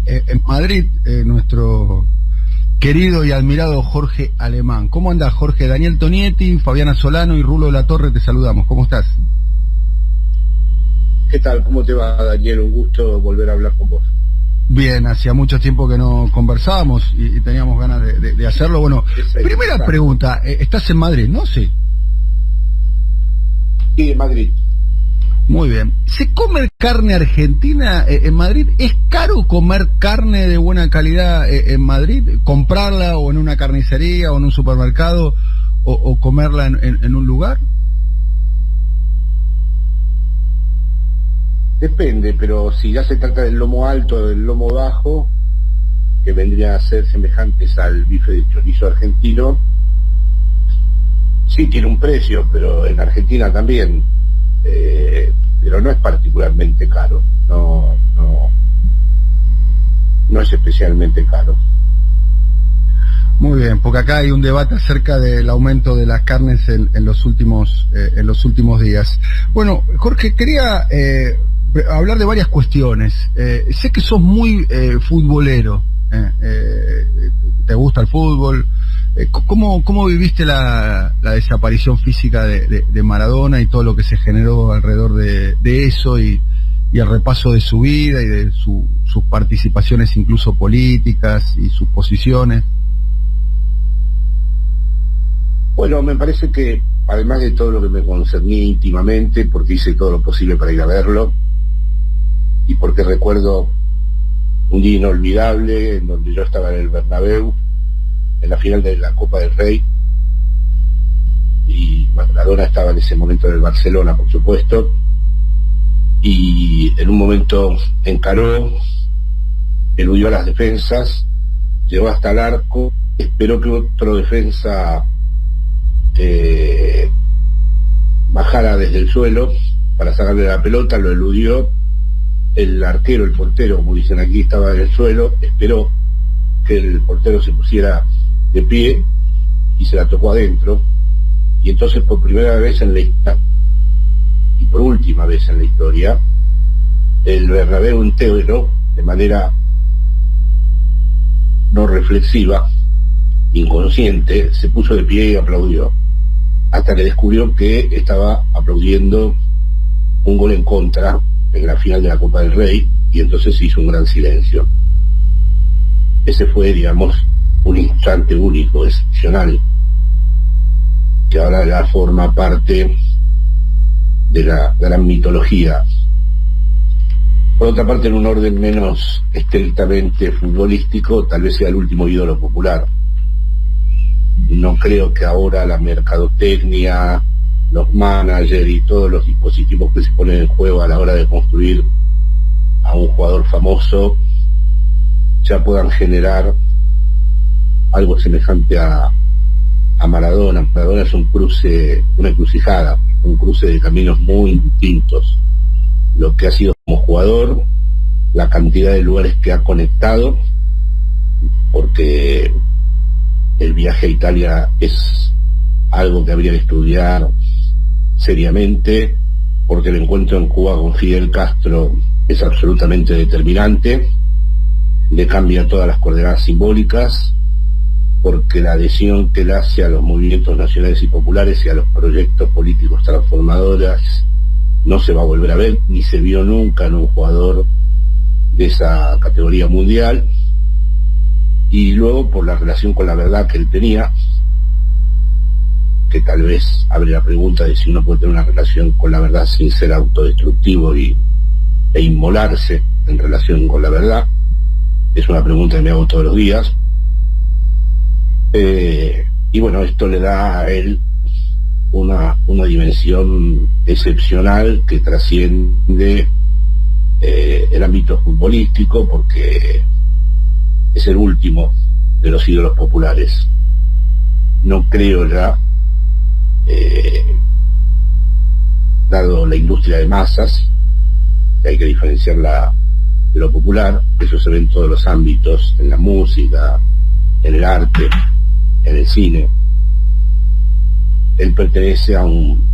en Madrid, nuestro querido y admirado Jorge Alemán. ¿Cómo anda, Jorge? Daniel Tonietti, Fabiana Solano y Rulo de la Torre, te saludamos. ¿Cómo estás? ¿Qué tal? ¿Cómo te va, Daniel? Un gusto volver a hablar con vos. Bien, hacía mucho tiempo que no conversábamos y teníamos ganas de hacerlo. Bueno, primera pregunta, ¿estás en Madrid, no? Sí. Sí, en Madrid. Muy bien. ¿Se come carne argentina en Madrid? ¿Es caro comer carne de buena calidad en Madrid? ¿Comprarla o en una carnicería o en un supermercado o comerla en un lugar? Depende, pero si ya se trata del lomo alto o del lomo bajo, que vendrían a ser semejantes al bife de chorizo argentino, sí tiene un precio, pero en Argentina también. Pero no es particularmente caro, no es especialmente caro. Muy bien, porque acá hay un debate acerca del aumento de las carnes en los últimos días. Bueno, Jorge, quería hablar de varias cuestiones. Sé que sos muy futbolero, te gusta el fútbol. ¿Cómo viviste la desaparición física de Maradona y todo lo que se generó alrededor de eso y el repaso de su vida y de sus participaciones incluso políticas y sus posiciones? Bueno, me parece que además de todo lo que me concernía íntimamente, porque hice todo lo posible para ir a verlo y porque recuerdo un día inolvidable en donde yo estaba en el Bernabéu en la final de la Copa del Rey y Maradona estaba en ese momento en el Barcelona, por supuesto, y en un momento encaró, eludió a las defensas, llegó hasta el arco, esperó que otro defensa bajara desde el suelo para sacarle la pelota, lo eludió, el arquero, el portero, como dicen aquí, estaba en el suelo, esperó que el portero se pusiera de pie y se la tocó adentro, y entonces por primera vez en la historia y por última vez en la historia el Bernabéu entero, de manera no reflexiva, inconsciente, se puso de pie y aplaudió, hasta que descubrió que estaba aplaudiendo un gol en contra en la final de la Copa del Rey, y entonces se hizo un gran silencio. Ese fue, digamos, un instante único, excepcional, que ahora ya forma parte de la gran mitología. Por otra parte, en un orden menos estrictamente futbolístico, tal vez sea el último ídolo popular. No creo que ahora la mercadotecnia, los managers y todos los dispositivos que se ponen en juego a la hora de construir a un jugador famoso ya puedan generar algo semejante a Maradona. Maradona es una encrucijada, un cruce de caminos muy distintos. Lo que ha sido como jugador, la cantidad de lugares que ha conectado, porque el viaje a Italia es algo que habría que estudiar seriamente, porque el encuentro en Cuba con Fidel Castro es absolutamente determinante, le cambia todas las coordenadas simbólicas, porque la adhesión que él hace a los movimientos nacionales y populares y a los proyectos políticos transformadores no se va a volver a ver, ni se vio nunca en un jugador de esa categoría mundial. Y luego por la relación con la verdad que él tenía, que tal vez abre la pregunta de si uno puede tener una relación con la verdad sin ser autodestructivo e inmolarse en relación con la verdad. Es una pregunta que me hago todos los días. Y bueno, esto le da a él una dimensión excepcional que trasciende el ámbito futbolístico, porque es el último de los ídolos populares. No creo ya, dado la industria de masas, que hay que diferenciarla de lo popular, eso se ve en todos los ámbitos, en la música, en el arte, en el cine. Él pertenece a un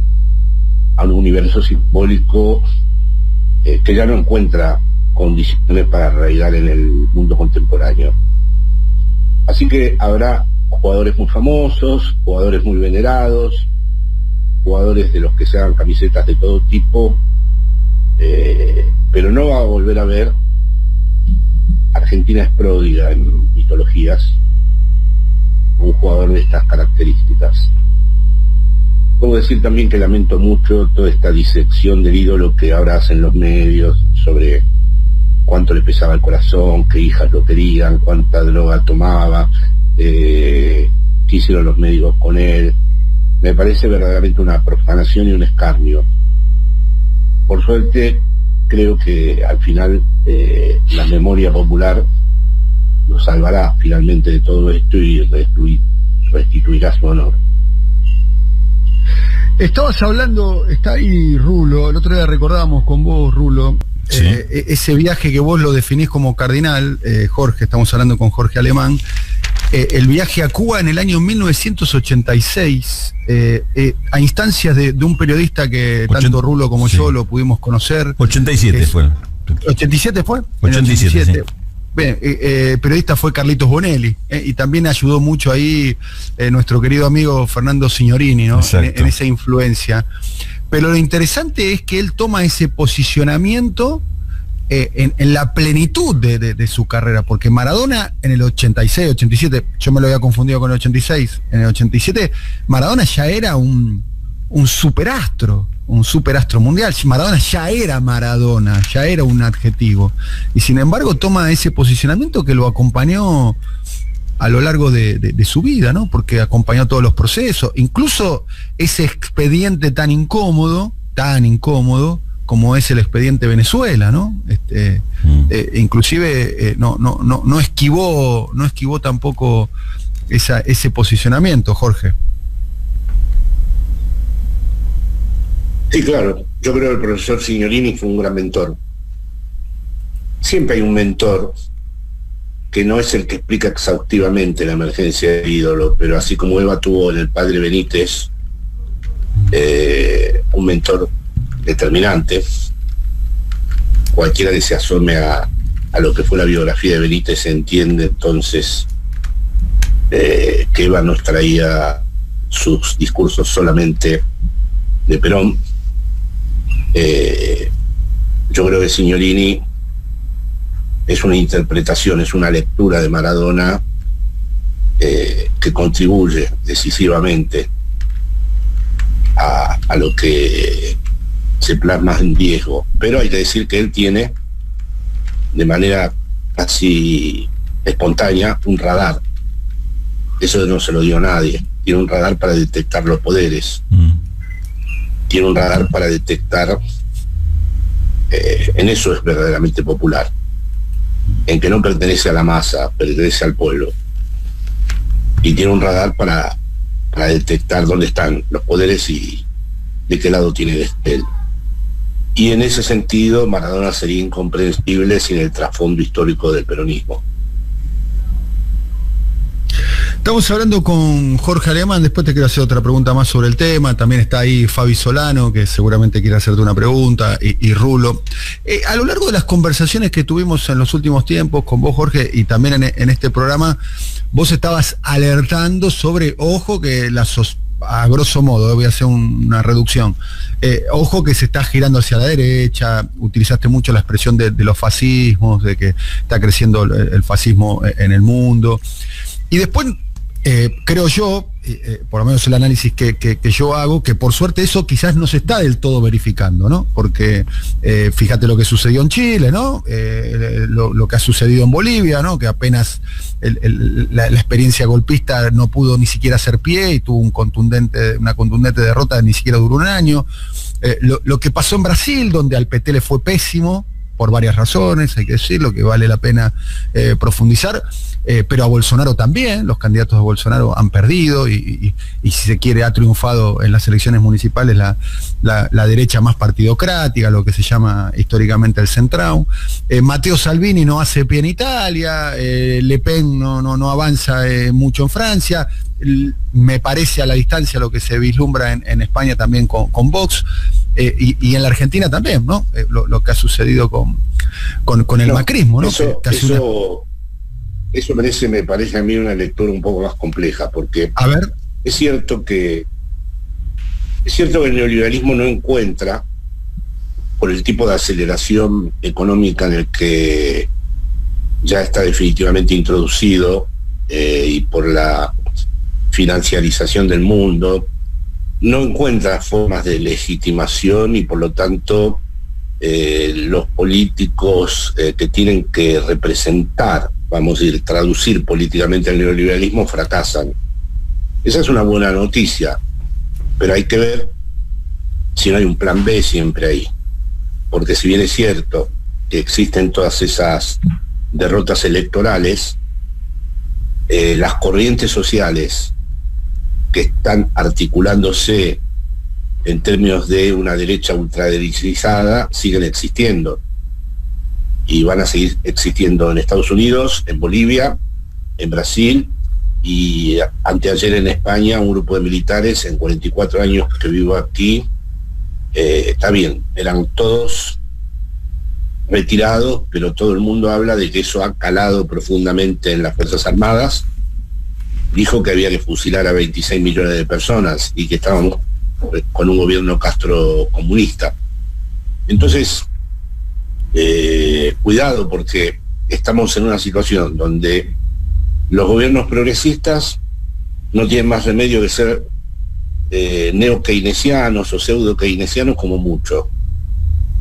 universo simbólico que ya no encuentra condiciones para arraigar en el mundo contemporáneo. Así que habrá jugadores muy famosos, jugadores muy venerados, jugadores de los que se hagan camisetas de todo tipo, pero no va a volver a ver. Argentina es pródiga en mitologías, un jugador de estas características. Puedo decir también que lamento mucho toda esta disección del ídolo que ahora hacen los medios sobre cuánto le pesaba el corazón, qué hijas lo querían, cuánta droga tomaba, qué hicieron los médicos con él. Me parece verdaderamente una profanación y un escarnio. Por suerte, creo que al final la memoria popular lo salvará finalmente de todo esto y restituirá su honor. Estabas hablando, está ahí Rulo, el otro día recordábamos con vos, Rulo, ¿sí? Ese viaje que vos lo definís como cardinal, Jorge, estamos hablando con Jorge Alemán, el viaje a Cuba en el año 1986, a instancias de un periodista que tanto Rulo como yo lo pudimos conocer. 87 fue. ¿87 fue? 87, sí. Bien, periodista fue Carlitos Bonelli, y también ayudó mucho ahí nuestro querido amigo Fernando Signorini, ¿no? En esa influencia. Pero lo interesante es que él toma ese posicionamiento en la plenitud de su carrera, porque Maradona en el 86, 87, yo me lo había confundido con el 86, en el 87 Maradona ya era un superastro mundial. Maradona ya era Maradona, ya era un adjetivo, y sin embargo toma ese posicionamiento que lo acompañó a lo largo de su vida, ¿no? Porque acompañó todos los procesos, incluso ese expediente tan incómodo como es el expediente Venezuela, ¿no? Inclusive no esquivó tampoco ese posicionamiento, Jorge. Sí, claro. Yo creo que el profesor Signorini fue un gran mentor. Siempre hay un mentor que no es el que explica exhaustivamente la emergencia del ídolo, pero así como Eva tuvo en el padre Benítez un mentor determinante. Cualquiera que se asome a lo que fue la biografía de Benítez entiende entonces que Eva no traía sus discursos solamente de Perón. Yo creo que Signorini es una interpretación, es una lectura de Maradona que contribuye decisivamente a lo que se plasma en Diego. Pero hay que decir que él tiene, de manera casi espontánea, un radar. Eso no se lo dio nadie. Tiene un radar para detectar los poderes. Tiene un radar para detectar, en eso es verdaderamente popular, en que no pertenece a la masa, pertenece al pueblo, y tiene un radar para detectar dónde están los poderes y de qué lado tiene él. Y en ese sentido Maradona sería incomprensible sin el trasfondo histórico del peronismo. Estamos hablando con Jorge Alemán, después te quiero hacer otra pregunta más sobre el tema, también está ahí Fabi Solano, que seguramente quiere hacerte una pregunta, y Rulo. A lo largo de las conversaciones que tuvimos en los últimos tiempos con vos, Jorge, y también en este programa, vos estabas alertando sobre, ojo, que a grosso modo, voy a hacer una reducción, ojo que se está girando hacia la derecha, utilizaste mucho la expresión de los fascismos, de que está creciendo el fascismo en el mundo, y después creo yo, por lo menos el análisis que yo hago, que por suerte eso quizás no se está del todo verificando, ¿no? Porque fíjate lo que sucedió en Chile, ¿no? Lo que ha sucedido en Bolivia, ¿no? Que apenas la experiencia golpista no pudo ni siquiera hacer pie y tuvo una contundente derrota, ni siquiera duró un año. Lo que pasó en Brasil, donde al PT le fue pésimo, por varias razones, hay que decirlo, que vale la pena profundizar, pero a Bolsonaro también, los candidatos de Bolsonaro han perdido y si se quiere ha triunfado en las elecciones municipales la derecha más partidocrática, lo que se llama históricamente el centrão. Matteo Salvini no hace pie en Italia, Le Pen no avanza mucho en Francia, me parece a la distancia lo que se vislumbra en España también con Vox. y en la Argentina también, ¿no? Lo que ha sucedido con el macrismo, ¿no? Eso me parece a mí una lectura un poco más compleja, porque a ver. Es cierto que el neoliberalismo no encuentra, por el tipo de aceleración económica en el que ya está definitivamente introducido, y por la financiarización del mundo, no encuentra formas de legitimación, y por lo tanto los políticos que tienen que representar, vamos a decir, traducir políticamente el neoliberalismo, fracasan. Esa es una buena noticia, pero hay que ver si no hay un plan B siempre ahí. Porque si bien es cierto que existen todas esas derrotas electorales, las corrientes sociales que están articulándose en términos de una derecha ultraderechizada siguen existiendo. Y van a seguir existiendo en Estados Unidos, en Bolivia, en Brasil, y anteayer en España un grupo de militares en 44 años que vivo aquí, está bien, eran todos retirados, pero todo el mundo habla de que eso ha calado profundamente en las Fuerzas Armadas. Dijo que había que fusilar a 26 millones de personas y que estábamos con un gobierno castrocomunista. Entonces, cuidado, porque estamos en una situación donde los gobiernos progresistas no tienen más remedio que ser neo-keynesianos o pseudo-keynesianos como mucho,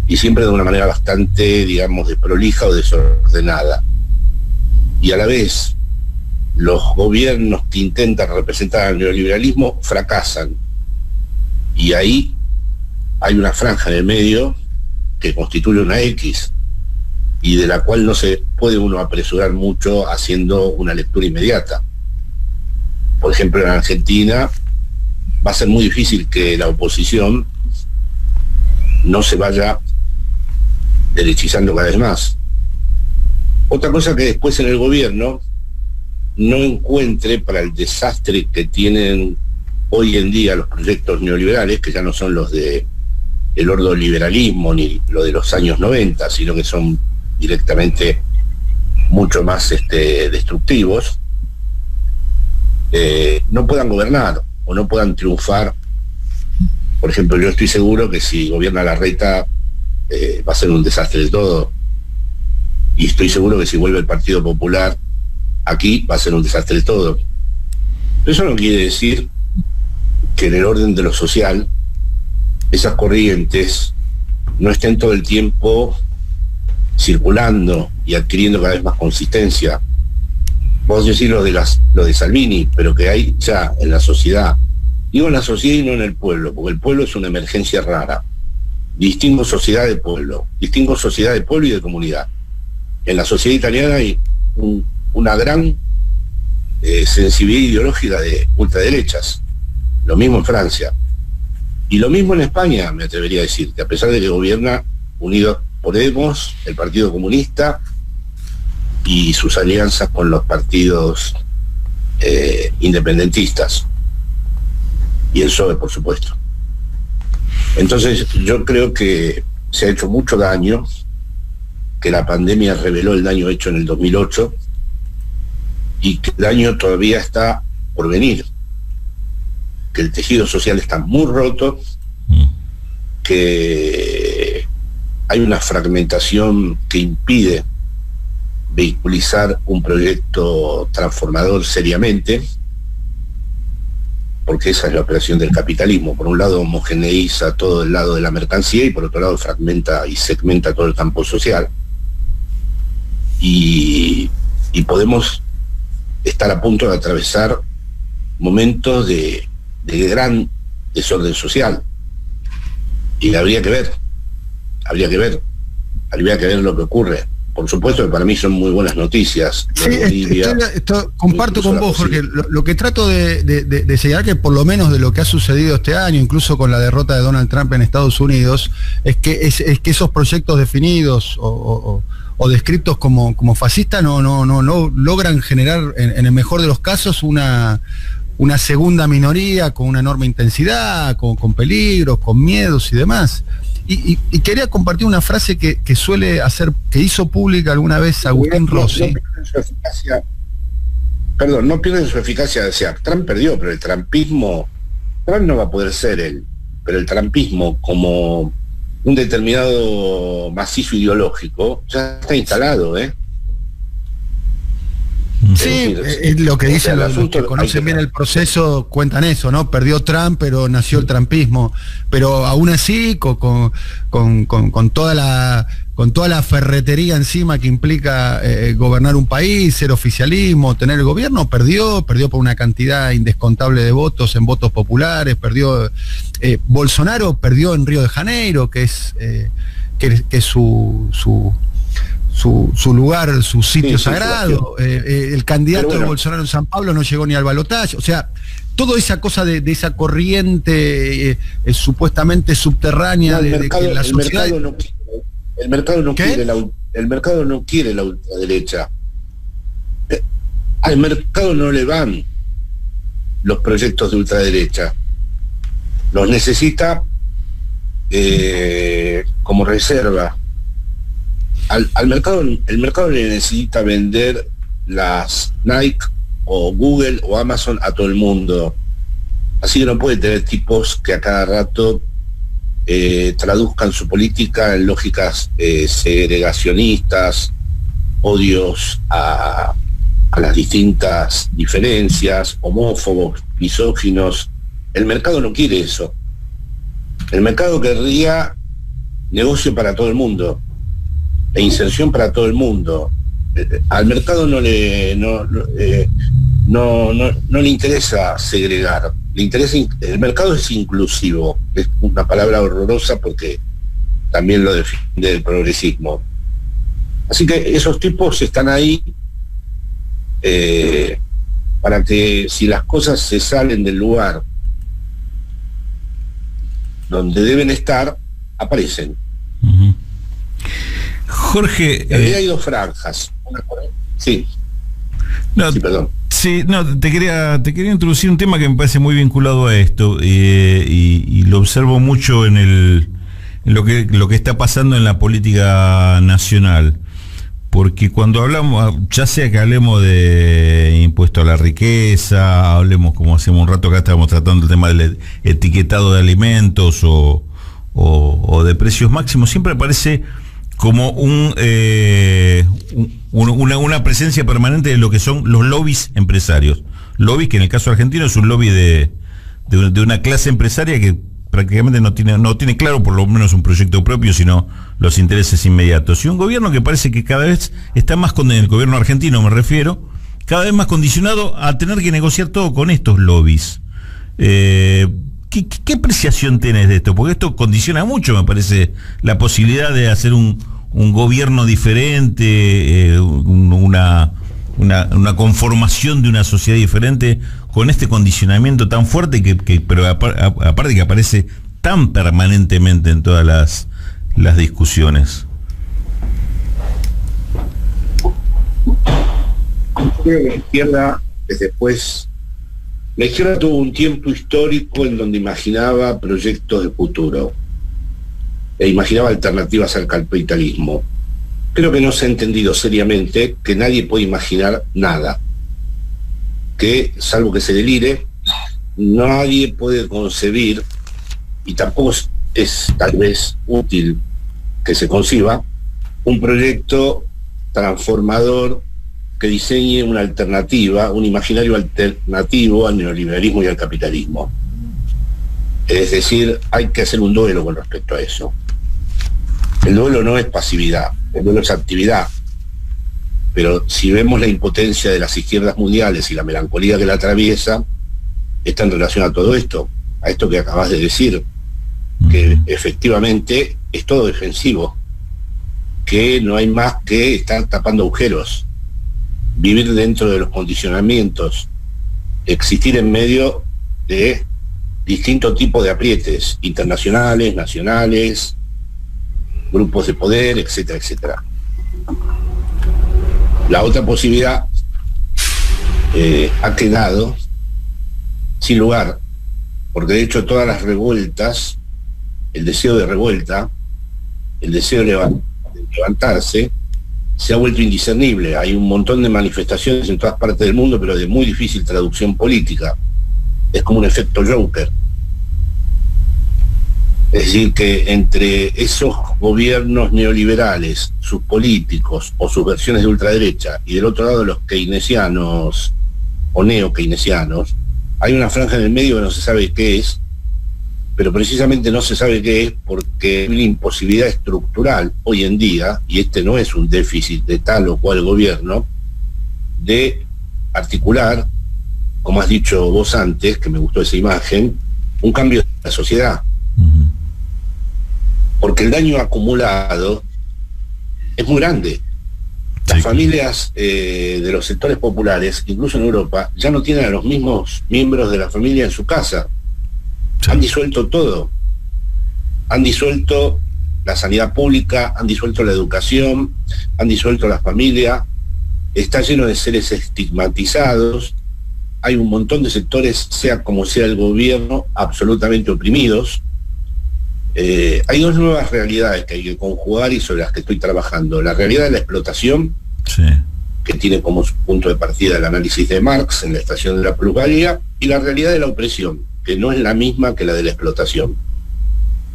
y siempre de una manera bastante, digamos, desprolija o desordenada. Y a la vez, los gobiernos que intentan representar al neoliberalismo fracasan. Y ahí hay una franja en el medio que constituye una X, y de la cual no se puede uno apresurar mucho haciendo una lectura inmediata. Por ejemplo, en Argentina va a ser muy difícil que la oposición no se vaya derechizando cada vez más. Otra cosa que después en el gobierno no encuentre, para el desastre que tienen hoy en día los proyectos neoliberales, que ya no son los de el ordoliberalismo ni lo de los años 90, sino que son directamente mucho más destructivos, no puedan gobernar o no puedan triunfar. Por ejemplo, yo estoy seguro que si gobierna Larreta va a ser un desastre de todo, y estoy seguro que si vuelve el Partido Popular aquí va a ser un desastre de todo. Pero eso no quiere decir que en el orden de lo social esas corrientes no estén todo el tiempo circulando y adquiriendo cada vez más consistencia. Vos decís lo de Salvini, pero que hay ya en la sociedad. Digo en la sociedad y no en el pueblo, porque el pueblo es una emergencia rara. Distingo sociedad de pueblo y de comunidad. En la sociedad italiana hay una gran sensibilidad ideológica de ultraderechas. Lo mismo en Francia. Y lo mismo en España, me atrevería a decir, que a pesar de que gobierna Unidos Podemos, el Partido Comunista y sus alianzas con los partidos independentistas. Y el PSOE, por supuesto. Entonces, yo creo que se ha hecho mucho daño, que la pandemia reveló el daño hecho en el 2008 y que el daño todavía está por venir, que el tejido social está muy roto, que hay una fragmentación que impide vehiculizar un proyecto transformador seriamente, porque esa es la operación del capitalismo. Por un lado homogeneiza todo el lado de la mercancía y por otro lado fragmenta y segmenta todo el campo social. Y podemos estar a punto de atravesar momentos de gran desorden social. Y habría que ver lo que ocurre. Por supuesto que para mí son muy buenas noticias. Sí, comparto con vos, Jorge. Lo que trato de señalar, que por lo menos de lo que ha sucedido este año, incluso con la derrota de Donald Trump en Estados Unidos, es que esos proyectos definidos o descritos como fascistas no logran generar, en el mejor de los casos, una una segunda minoría con una enorme intensidad, con peligros, con miedos y demás. Y quería compartir una frase que suele hacer, que hizo pública alguna vez Agustín Rossi. No pierden su eficacia. O sea, Trump perdió, pero el trumpismo, Trump no va a poder ser él, pero el trumpismo como un determinado macizo ideológico ya está instalado, ¿eh? Sí, es lo que dicen los que conocen bien el proceso, cuentan eso, ¿no? Perdió Trump, pero nació el trumpismo. Pero aún así, con toda la ferretería encima que implica gobernar un país, ser oficialismo, tener el gobierno, perdió por una cantidad indescontable de votos en votos populares, perdió. Bolsonaro perdió en Río de Janeiro, que es su lugar, su sitio sagrado. El candidato de Bolsonaro en San Pablo no llegó ni al balotaje. O sea, toda esa cosa de esa corriente supuestamente subterránea de que la sociedad... El mercado no quiere la ultraderecha. Al mercado no le van los proyectos de ultraderecha. Los necesita como reserva. Al mercado, el mercado le necesita vender las Nike o Google o Amazon a todo el mundo. Así que no puede tener tipos que a cada rato traduzcan su política en lógicas segregacionistas, odios a las distintas diferencias, homófobos, misóginos. El mercado no quiere eso. El mercado querría negocio para todo el mundo e inserción para todo el mundo. Al mercado no le interesa segregar, le interesa. El mercado es inclusivo, es una palabra horrorosa porque también lo defiende el progresismo. Así que esos tipos están ahí para que, si las cosas se salen del lugar donde deben estar, aparecen. Uh-huh. Jorge, hay dos franjas. Sí. No, sí, perdón. Sí, no, te quería introducir un tema que me parece muy vinculado a esto, y lo observo mucho en lo que está pasando en la política nacional. Porque cuando hablamos, ya sea que hablemos de impuesto a la riqueza, hablemos, como hacemos un rato acá, estábamos tratando el tema del etiquetado de alimentos o de precios máximos, siempre aparece como una presencia permanente de lo que son los lobbies empresarios. Lobbies que en el caso argentino es un lobby de una clase empresaria que prácticamente no tiene claro por lo menos un proyecto propio, sino los intereses inmediatos. Y un gobierno que parece que cada vez está más, el gobierno argentino me refiero, cada vez más condicionado a tener que negociar todo con estos lobbies. ¿Qué apreciación tenés de esto? Porque esto condiciona mucho, me parece, la posibilidad de hacer un gobierno diferente, una conformación de una sociedad diferente, con este condicionamiento tan fuerte pero aparte que aparece tan permanentemente en todas las discusiones. Creo que la izquierda, después, la izquierda tuvo un tiempo histórico en donde imaginaba proyectos de futuro e imaginaba alternativas al capitalismo. Creo que no se ha entendido seriamente que nadie puede imaginar nada, que salvo que se delire, nadie puede concebir, y tampoco es tal vez útil que se conciba, un proyecto transformador que diseñe una alternativa, un imaginario alternativo al neoliberalismo y al capitalismo. Es decir, hay que hacer un duelo con respecto a eso. El duelo no es pasividad, el duelo es actividad. Pero si vemos la impotencia de las izquierdas mundiales y la melancolía que la atraviesa, está en relación a todo esto, a esto que acabas de decir, que efectivamente es todo defensivo, que no hay más que estar tapando agujeros, vivir dentro de los condicionamientos, existir en medio de distintos tipos de aprietes, internacionales, nacionales, grupos de poder, etcétera, etcétera. La otra posibilidad ha quedado sin lugar, porque de hecho todas las revueltas, el deseo de revuelta, el deseo de levantarse, se ha vuelto indiscernible. Hay un montón de manifestaciones en todas partes del mundo, pero de muy difícil traducción política. Es como un efecto Joker. Es decir, que entre esos gobiernos neoliberales, sus políticos o sus versiones de ultraderecha, y del otro lado los keynesianos o neo-keynesianos, hay una franja en el medio que no se sabe qué es, pero precisamente no se sabe qué es porque hay una imposibilidad estructural hoy en día, y este no es un déficit de tal o cual gobierno, de articular, como has dicho vos antes, que me gustó esa imagen, un cambio de la sociedad. Porque el daño acumulado es muy grande. Las familias de los sectores populares, incluso en Europa, ya no tienen a los mismos miembros de la familia en su casa. Han disuelto todo. Han disuelto la sanidad pública, han disuelto la educación, han disuelto la familia. Está lleno de seres estigmatizados. Hay un montón de sectores, sea como sea el gobierno, absolutamente oprimidos. Hay dos nuevas realidades que hay que conjugar y sobre las que estoy trabajando. La realidad de la explotación, que tiene como su punto de partida el análisis de Marx en la estación de la plusvalía, y la realidad de la opresión, que no es la misma que la de la explotación,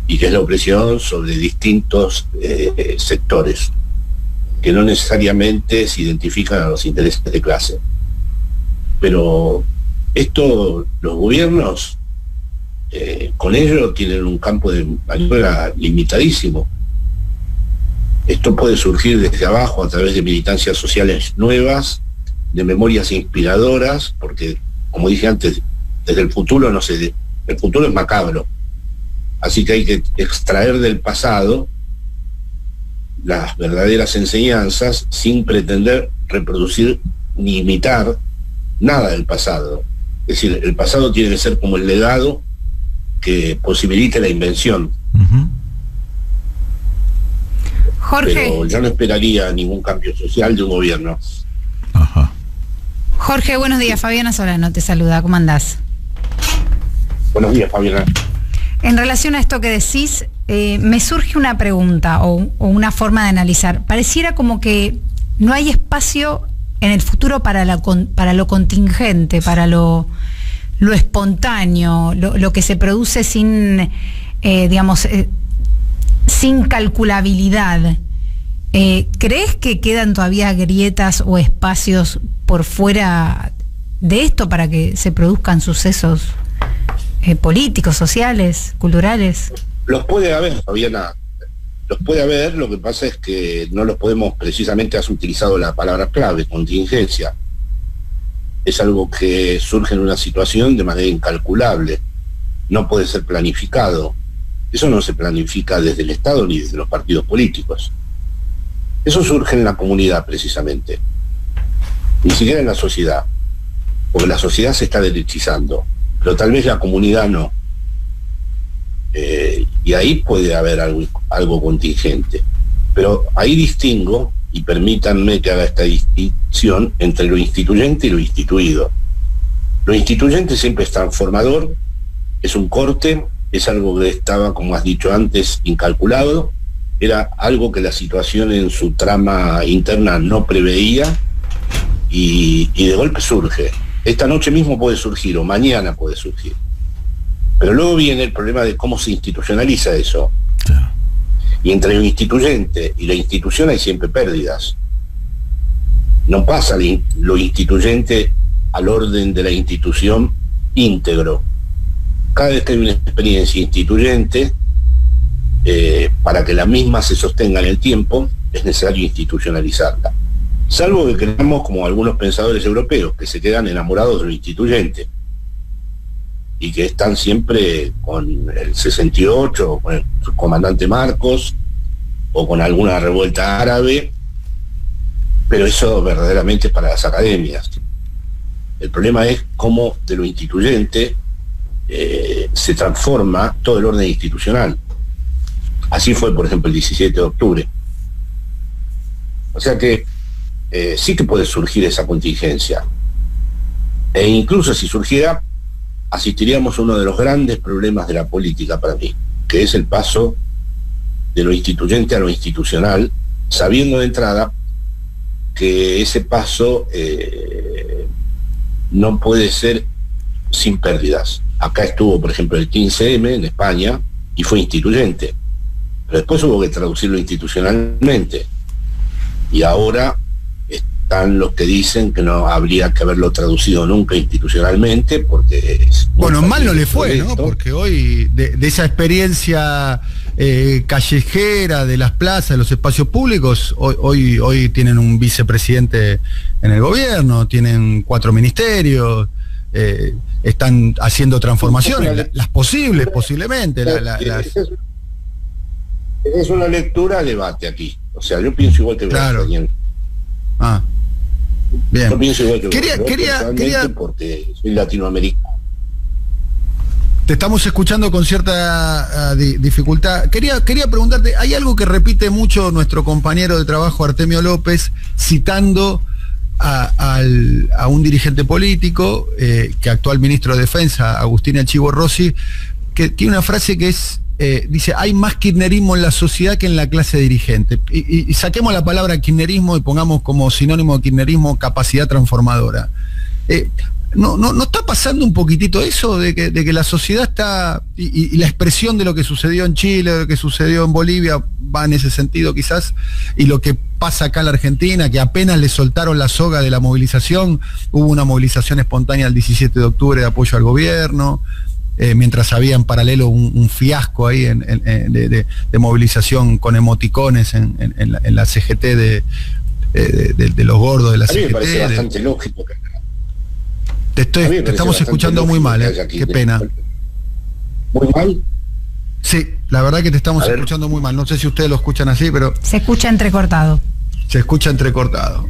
y que es la opresión sobre distintos sectores, que no necesariamente se identifican a los intereses de clase. Pero esto, los gobiernos, con ello tienen un campo de maniobra limitadísimo. Esto puede surgir desde abajo a través de militancias sociales nuevas, de memorias inspiradoras, porque, como dije antes, desde el futuro no sé, el futuro es macabro. Así que hay que extraer del pasado las verdaderas enseñanzas sin pretender reproducir ni imitar nada del pasado. Es decir, el pasado tiene que ser como el legado que posibilite la invención. Jorge. Pero yo no esperaría ningún cambio social de un gobierno. Jorge, buenos días. Fabiana Solano te saluda. ¿Cómo andás? Buenos días, Fabiana. En relación a esto que decís, me surge una pregunta o una forma de analizar. Pareciera como que no hay espacio en el futuro para lo contingente, para lo espontáneo, lo que se produce sin, sin calculabilidad. ¿Crees que quedan todavía grietas o espacios por fuera de esto para que se produzcan sucesos políticos, sociales, culturales? Los puede haber, Fabiana. Los puede haber, lo que pasa es que no los podemos, precisamente has utilizado la palabra clave, contingencia. Es algo que surge en una situación de manera incalculable. No puede ser planificado. Eso no se planifica desde el Estado ni desde los partidos políticos. Eso surge en la comunidad, precisamente. Ni siquiera en la sociedad. Porque la sociedad se está derechizando, pero tal vez la comunidad no. Y ahí puede haber algo contingente. Pero ahí distingo, y permítanme que haga esta distinción entre lo instituyente y lo instituido. Lo instituyente siempre es transformador, es un corte, es algo que estaba, como has dicho antes, incalculado, era algo que la situación en su trama interna no preveía, y de golpe surge. Esta noche mismo puede surgir, o mañana puede surgir. Pero luego viene el problema de cómo se institucionaliza eso. Claro. Y entre lo instituyente y la institución hay siempre pérdidas. No pasa lo instituyente al orden de la institución íntegro. Cada vez que hay una experiencia instituyente, para que la misma se sostenga en el tiempo, es necesario institucionalizarla. Salvo que creamos, como algunos pensadores europeos, que se quedan enamorados de lo instituyente y que están siempre con el 68, o con el comandante Marcos, o con alguna revuelta árabe, pero eso verdaderamente es para las academias. El problema es cómo de lo instituyente se transforma todo el orden institucional. Así fue, por ejemplo, el 17 de octubre. O sea que sí que puede surgir esa contingencia. E incluso si surgiera, asistiríamos a uno de los grandes problemas de la política para mí, que es el paso de lo instituyente a lo institucional, sabiendo de entrada que ese paso no puede ser sin pérdidas. Acá estuvo, por ejemplo, el 15M en España y fue instituyente, pero después hubo que traducirlo institucionalmente, y ahora están los que dicen que no habría que haberlo traducido nunca institucionalmente, porque bueno, mal no le fue, ¿no? Porque hoy de esa experiencia callejera de las plazas, de los espacios públicos, hoy tienen un vicepresidente en el gobierno, tienen 4 ministerios, están haciendo transformaciones, las posibles, posiblemente. Es una lectura al debate aquí. O sea, yo pienso igual que claro. Bien. Yo pienso igual que quería porque soy latinoamericano. Te estamos escuchando con cierta dificultad. Quería preguntarte, hay algo que repite mucho nuestro compañero de trabajo Artemio López, citando a un dirigente político, que actual ministro de Defensa, Agustín Archivo Rossi, que tiene una frase que es, dice, hay más kirchnerismo en la sociedad que en la clase dirigente. Y saquemos la palabra kirchnerismo y pongamos como sinónimo de kirchnerismo capacidad transformadora. ¿No está pasando un poquitito eso de que la sociedad está, y la expresión de lo que sucedió en Chile, de lo que sucedió en Bolivia, va en ese sentido quizás, y lo que pasa acá en la Argentina, que apenas le soltaron la soga de la movilización, hubo una movilización espontánea el 17 de octubre de apoyo al gobierno, mientras había en paralelo un fiasco ahí de movilización con emoticones en la CGT de los gordos de la CGT. A mí me parece bastante lógico que te estamos escuchando muy mal, qué pena. ¿Muy mal? Sí, la verdad que te estamos escuchando muy mal. No sé si ustedes lo escuchan así, pero... Se escucha entrecortado. Se escucha entrecortado.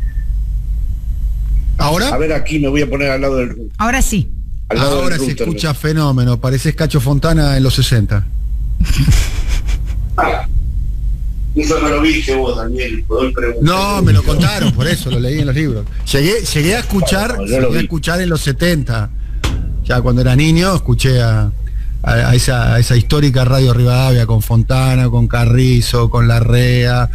¿Ahora? A ver, aquí me voy a poner al lado del router. Ahora sí. Ahora se escucha fenómeno. Pareces Cacho Fontana en los 60. Eso no lo viste vos, Daniel. No, me lo contaron, por eso lo leí en los libros. Llegué a escuchar, en los 70. Ya cuando era niño escuché a esa histórica Radio Rivadavia con Fontana, con Carrizo, con Larrea,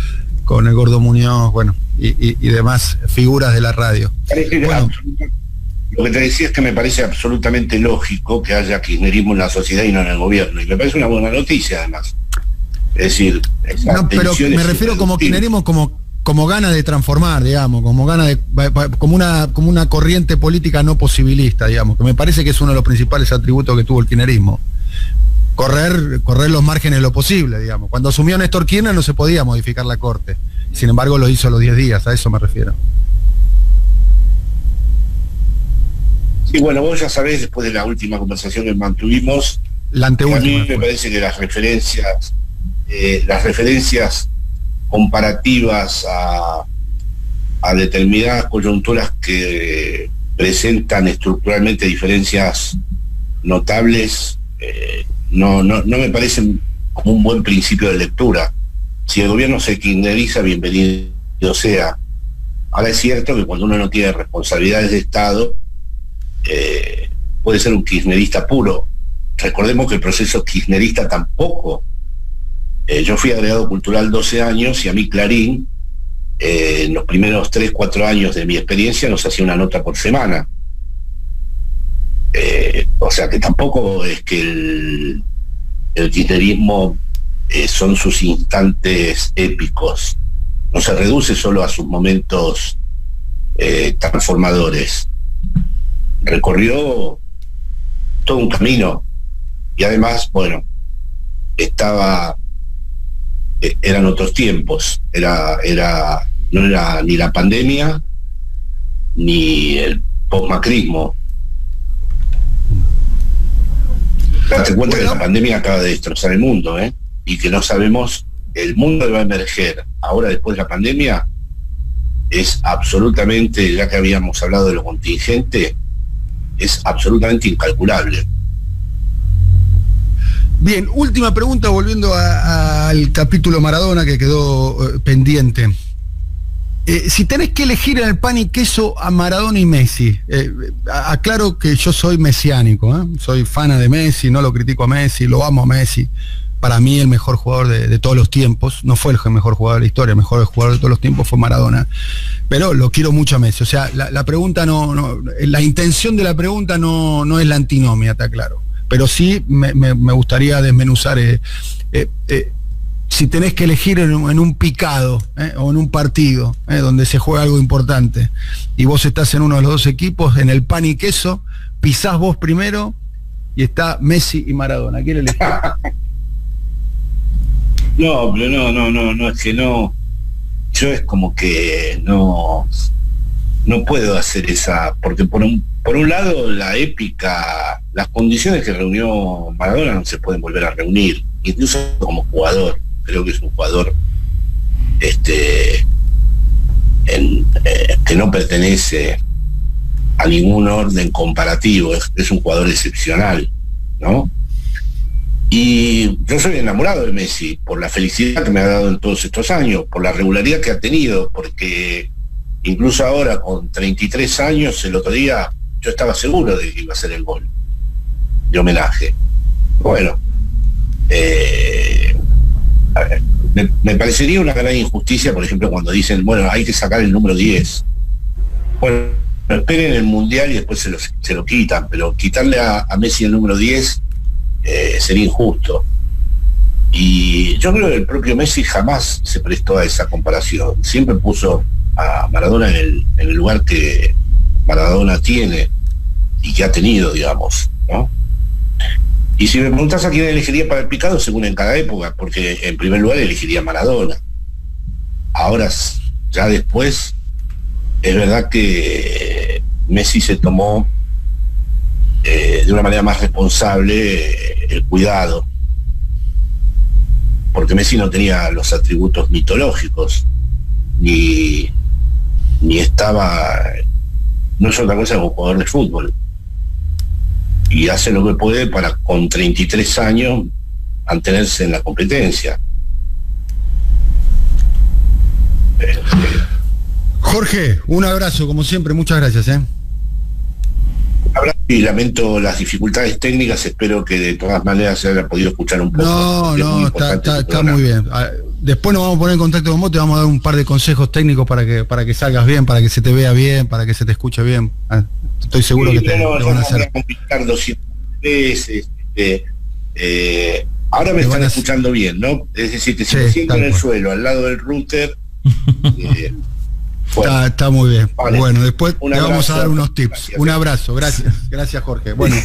con el Gordo Muñoz, bueno, y demás figuras de la radio. Bueno, lo que te decía es que me parece absolutamente lógico que haya kirchnerismo en la sociedad y no en el gobierno, y me parece una buena noticia además. Es decir, no, pero me refiero como kirchnerismo como gana de transformar, digamos, como una corriente política no posibilista, digamos, que me parece que es uno de los principales atributos que tuvo el kirchnerismo. Correr los márgenes lo posible, digamos. Cuando asumió Néstor Kirchner no se podía modificar la Corte. Sin embargo, lo hizo a los 10 días, a eso me refiero. Sí, bueno, vos ya sabés, después de la última conversación que mantuvimos, la anteúltima, a mí me parece que las referencias comparativas a determinadas coyunturas que presentan estructuralmente diferencias notables, no me parecen como un buen principio de lectura. Si el gobierno se kirchneriza, bienvenido sea. Ahora es cierto que cuando uno no tiene responsabilidades de Estado, puede ser un kirchnerista puro. Recordemos que el proceso kirchnerista tampoco. Yo fui agregado cultural 12 años y a mí Clarín, en los primeros 3-4 años de mi experiencia, nos hacía una nota por semana. O sea que tampoco es que el kirchnerismo son sus instantes épicos. No se reduce solo a sus momentos transformadores. Recorrió todo un camino y además, bueno, eran otros tiempos, no era ni la pandemia ni el postmacrismo. Date cuenta que la pandemia acaba de destrozar el mundo, y que no sabemos el mundo que va a emerger ahora después de la pandemia es absolutamente, ya que habíamos hablado de lo contingente, es absolutamente incalculable. Bien, última pregunta, volviendo al capítulo Maradona que quedó pendiente. Si tenés que elegir en el pan y queso a Maradona y Messi, aclaro que yo soy mesiánico, soy fana de Messi, no lo critico a Messi, lo amo a Messi. Para mí el mejor jugador de todos los tiempos, no fue el mejor jugador de la historia, el mejor jugador de todos los tiempos fue Maradona, pero lo quiero mucho a Messi. O sea, la pregunta la intención de la pregunta no es la antinomia, está claro, pero sí me gustaría desmenuzar, si tenés que elegir en un picado, o en un partido, donde se juega algo importante, y vos estás en uno de los dos equipos, en el pan y queso, pisás vos primero, y está Messi y Maradona, ¿quién elegís? No, pero no, es que no. Yo es como que no puedo hacer esa, porque por un lado la épica, las condiciones que reunió Maradona no se pueden volver a reunir, incluso como jugador. Creo que es un jugador que no pertenece a ningún orden comparativo, es un jugador excepcional, ¿no? Y yo soy enamorado de Messi por la felicidad que me ha dado en todos estos años, por la regularidad que ha tenido, porque incluso ahora con 33 años, el otro día yo estaba seguro de que iba a ser el gol de homenaje. Bueno, me parecería una gran injusticia, por ejemplo, cuando dicen, bueno, hay que sacar el número 10. Bueno, esperen el Mundial y después se lo quitan, pero quitarle a Messi el número 10 sería injusto. Y yo creo que el propio Messi jamás se prestó a esa comparación. Siempre puso a Maradona en el lugar que Maradona tiene y que ha tenido, digamos, ¿no? Y si me preguntas a quién elegiría para el picado, según en cada época, porque en primer lugar elegiría a Maradona. Ahora, ya después, es verdad que Messi se tomó de una manera más responsable el cuidado, porque Messi no tenía los atributos mitológicos, ni estaba, no es otra cosa que un jugador de fútbol, y hace lo que puede para con 33 años mantenerse en la competencia. Jorge, un abrazo, como siempre, muchas gracias. Y lamento las dificultades técnicas, espero que de todas maneras se haya podido escuchar un poco. No, está muy bien. Después nos vamos a poner en contacto con vos, te vamos a dar un par de consejos técnicos para que salgas bien, para que se te vea bien, para que se te escuche bien. Estoy seguro que te van a hacer. Complicar 200 veces. Ahora me están escuchando bien, ¿no? Es decir, si me siento en el suelo, al lado del router. Bueno, está muy bien. Vale. Bueno, después te vamos a dar unos tips. Un abrazo, gracias. Gracias, Jorge. Bueno.